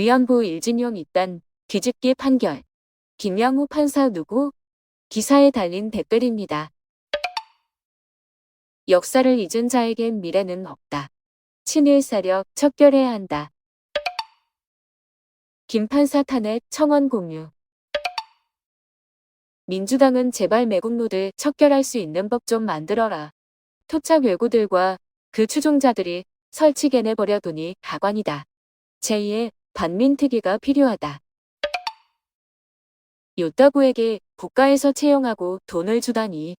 위안부 일진용 입단 뒤집기 판결. 김양호 판사 누구? 기사에 달린 댓글입니다. 역사를 잊은 자에겐 미래는 없다. 친일 세력 척결해야 한다. 김 판사 탄핵 청원 공유. 민주당은 제발 매국노들 척결할 수 있는 법 좀 만들어라. 토착 외구들과 그 추종자들이 설치게내버려두니 가관이다. 제2의 반민특위가 필요하다. 요따구에게 국가에서 채용하고 돈을 주다니.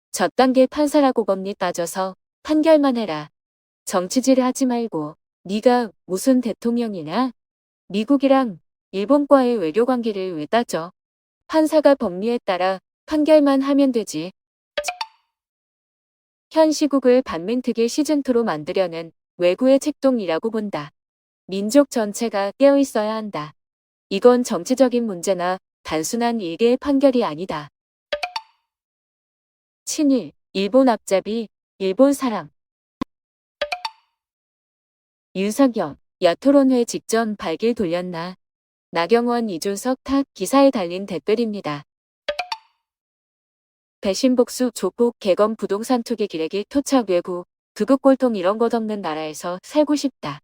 저단계 판사라고 법리 따져서 판결만 해라. 정치질 하지 말고 네가 무슨 대통령이냐? 미국이랑 일본과의 외교관계를 왜 따져? 판사가 법리에 따라 판결만 하면 되지. 현 시국을 반민특위 시즌2로 만들려는 외구의 책동이라고 본다. 민족 전체가 깨어있어야 한다. 이건 정치적인 문제나 단순한 일개의 판결이 아니다. 친일, 일본 앞잡이, 일본 사람. 윤석열, 야토론회 직전 발길 돌렸나? 나경원, 이준석 탓 기사에 달린 댓글입니다. 배신복수, 조폭, 개검, 부동산 투기, 기레기, 토착, 외구, 극우꼴통 이런 것 없는 나라에서 살고 싶다.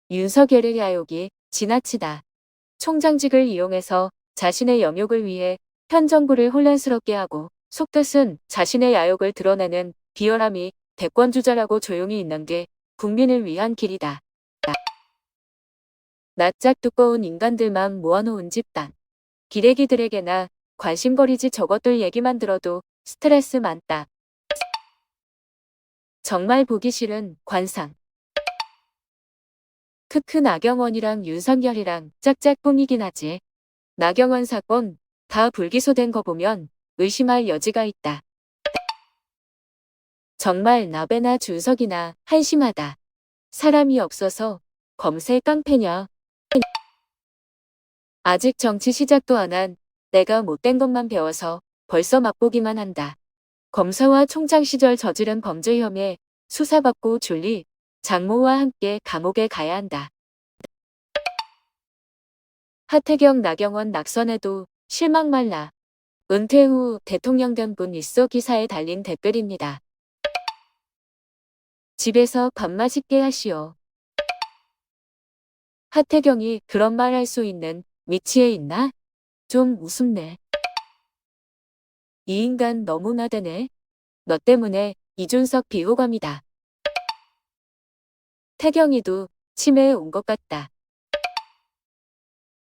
윤석열의 야욕이 지나치다. 총장직을 이용해서 자신의 영욕을 위해 현 정부를 혼란스럽게 하고 속뜻은 자신의 야욕을 드러내는 비열함이 대권주자라고 조용히 있는 게 국민을 위한 길이다. 낯짝 두꺼운 인간들만 모아놓은 집단. 기레기들에게나 관심거리지 저것들 얘기만 들어도 스트레스 많다. 정말 보기 싫은 관상. 크크 나경원이랑 윤석열이랑 짝짝꿍이긴 하지. 나경원 사건 다 불기소된 거 보면 의심할 여지가 있다. 정말 나베나 준석이나 한심하다. 사람이 없어서 검색 깡패냐. 아직 정치 시작도 안 한 내가 못된 것만 배워서 벌써 맛보기만 한다. 검사와 총장 시절 저지른 범죄 혐의에 수사받고 줄리 장모와 함께 감옥에 가야 한다. 하태경 나경원 낙선에도 실망 말라. 은퇴 후 대통령 된 분 있어 기사에 달린 댓글입니다. 집에서 밥 맛있게 하시오. 하태경이 그런 말 할 수 있는 위치에 있나? 좀 우습네. 이 인간 너무 나대네. 너 때문에 이준석 비호감이다. 태경이도 치매에 온 것 같다.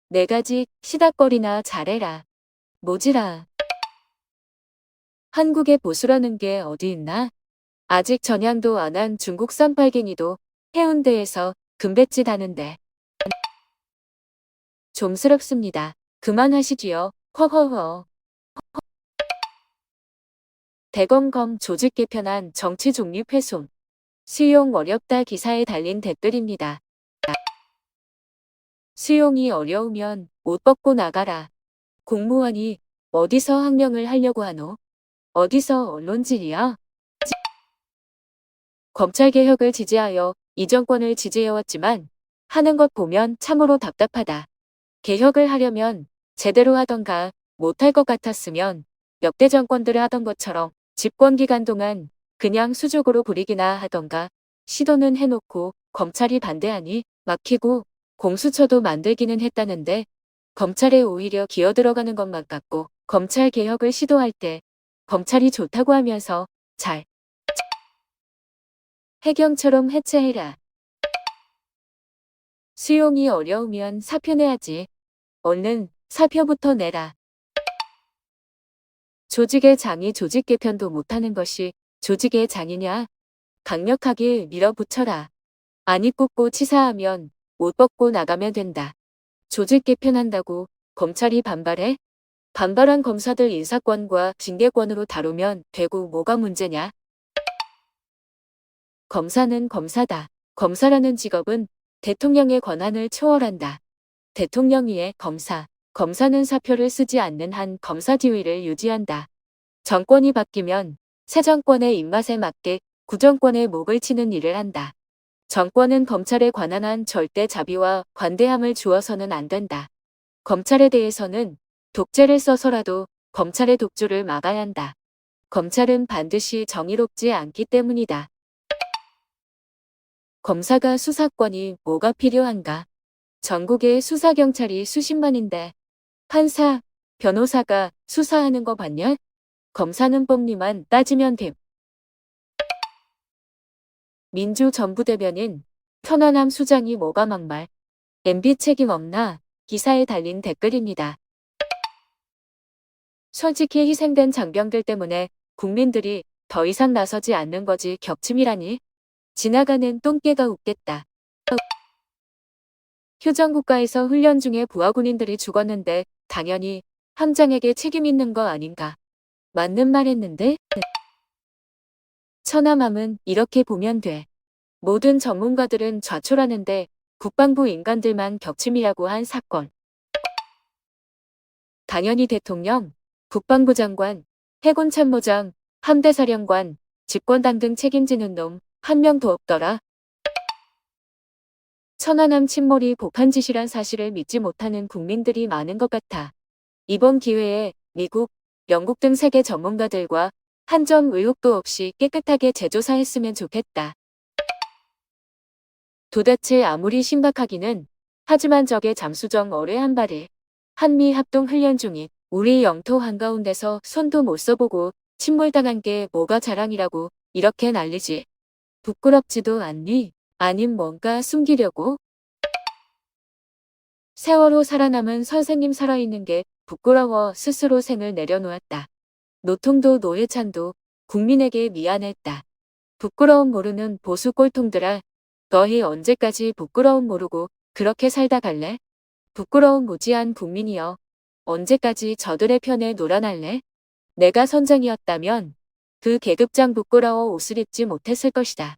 네 가지 시닥거리나 잘해라. 뭐지라. 한국에 보수라는 게 어디 있나? 아직 전향도 안 한 중국산 빨갱이도 해운대에서 금배지 다는데. 좀스럽습니다. 그만하시지요. 허허허. 대검검 조직 개편안 정치 중립 훼손. 수용 어렵다 기사에 달린 댓글입니다. 수용이 어려우면 옷 벗고 나가라. 공무원이 어디서 항명을 하려고 하노? 어디서 언론질이야? 검찰개혁을 지지하여 이 정권을 지지해왔지만 하는 것 보면 참으로 답답하다. 개혁을 하려면 제대로 하던가 못할 것 같았으면 역대 정권들을 하던 것처럼 집권 기간 동안 그냥 수족으로 부리기나 하던가 시도는 해놓고 검찰이 반대하니 막히고 공수처도 만들기는 했다는데 검찰에 오히려 기어들어가는 것만 같고 검찰 개혁을 시도할 때 검찰이 좋다고 하면서 잘 해경처럼 해체해라. 수용이 어려우면 사표 내야지. 얼른 사표부터 내라. 조직의 장이 조직 개편도 못하는 것이 조직의 장이냐? 강력하게 밀어붙여라. 안 입고 치사하면 옷 벗고 나가면 된다. 조직 개편한다고 검찰이 반발해? 반발한 검사들 인사권과 징계권으로 다루면 되고 뭐가 문제냐? 검사는 검사다. 검사라는 직업은 대통령의 권한을 초월한다. 대통령 위에 검사, 검사는 사표를 쓰지 않는 한 검사 지위를 유지한다. 정권이 바뀌면 새 정권의 입맛에 맞게 구정권의 목을 치는 일을 한다. 정권은 검찰에 관한 한 절대 자비와 관대함을 주어서는 안 된다. 검찰에 대해서는 독재를 써서라도 검찰의 독주를 막아야 한다. 검찰은 반드시 정의롭지 않기 때문이다. 검사가 수사권이 뭐가 필요한가? 전국에 수사경찰이 수십만인데 판사, 변호사가 수사하는 거 봤냐? 검사는 법리만 따지면 됨. 민주전부대변인 편안함 수장이 뭐가 막말. MB 책임 없나? 기사에 달린 댓글입니다. 솔직히 희생된 장병들 때문에 국민들이 더 이상 나서지 않는 거지 격침이라니. 지나가는 똥개가 웃겠다. 휴전국가에서 훈련 중에 부하군인들이 죽었는데 당연히 함장에게 책임 있는 거 아닌가. 맞는 말 했는데? 천하맘은 이렇게 보면 돼. 모든 전문가들은 좌초라는데 국방부 인간들만 격침이라고 한 사건. 당연히 대통령, 국방부 장관, 해군참모장, 함대사령관, 집권당 등 책임지는 놈 한 명도 없더라. 천안함 침몰이 복한짓이란 사실을 믿지 못하는 국민들이 많은 것 같아. 이번 기회에 미국, 영국 등 세계 전문가들과 한 점 의혹도 없이 깨끗하게 재조사했으면 좋겠다. 도대체 아무리 심각하기는 하지만 적의 잠수정 어뢰 한 발에 한미 합동 훈련 중인 우리 영토 한가운데서 손도 못 써보고 침몰당한 게 뭐가 자랑이라고 이렇게 난리지. 부끄럽지도 않니? 아님 뭔가 숨기려고? 세월호 살아남은 선생님 살아있는 게 부끄러워 스스로 생을 내려놓았다. 노통도 노회찬도 국민에게 미안했다. 부끄러움 모르는 보수 꼴통들아, 너희 언제까지 부끄러움 모르고 그렇게 살다 갈래? 부끄러움 무지한 국민이여, 언제까지 저들의 편에 놀아날래? 내가 선장이었다면 그 계급장 부끄러워 옷을 입지 못했을 것이다.